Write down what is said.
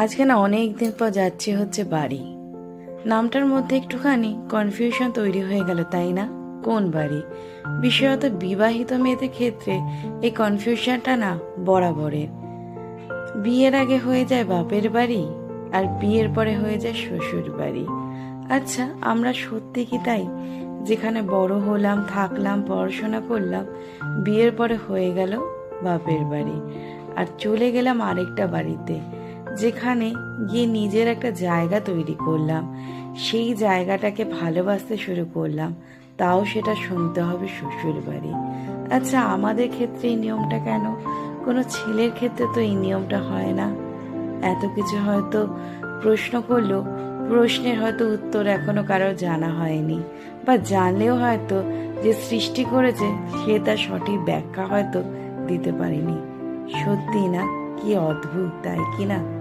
আজকে না অনেক দিন পর যাচ্ছি হচ্ছে বাড়ি। নামটার মধ্যে একটুখানি কনফিউশন তৈরি হয়ে গেল, তাই না? কোন বাড়ি? বিশেষত বিবাহিত মেয়েদের ক্ষেত্রে এই কনফিউশনটা না বরাবরের। বিয়ের আগে হয়ে যায় বাপের বাড়ি, আর বিয়ের পরে হয়ে যায় শ্বশুর বাড়ি। আচ্ছা, আমরা সত্যি কি তাই? যেখানে বড় হলাম, থাকলাম, পড়াশোনা করলাম, বিয়ের পরে হয়ে গেল বাপের বাড়ি, আর চলে গেলাম আরেকটা বাড়িতে, যেখানে গিয়ে নিজের একটা জায়গা তৈরি করলাম, সেই জায়গাটাকে ভালোবাসতে শুরু করলাম, তাও সেটা শুনতে হবে শ্বশুর বাড়ি। আচ্ছা, আমাদের ক্ষেত্রে এই নিয়মটা কেন? কোনো ছেলের ক্ষেত্রে তো এই নিয়মটা হয় না। এত কিছু হয়তো প্রশ্ন করলেও প্রশ্নের হয়তো উত্তর এখনো কারো জানা হয়নি, বা জানলেও হয়তো যে সৃষ্টি করেছে সে তার সঠিক ব্যাখ্যা হয়তো দিতে পারেনি। সত্যি না? কি অদ্ভুত, তাই কি না?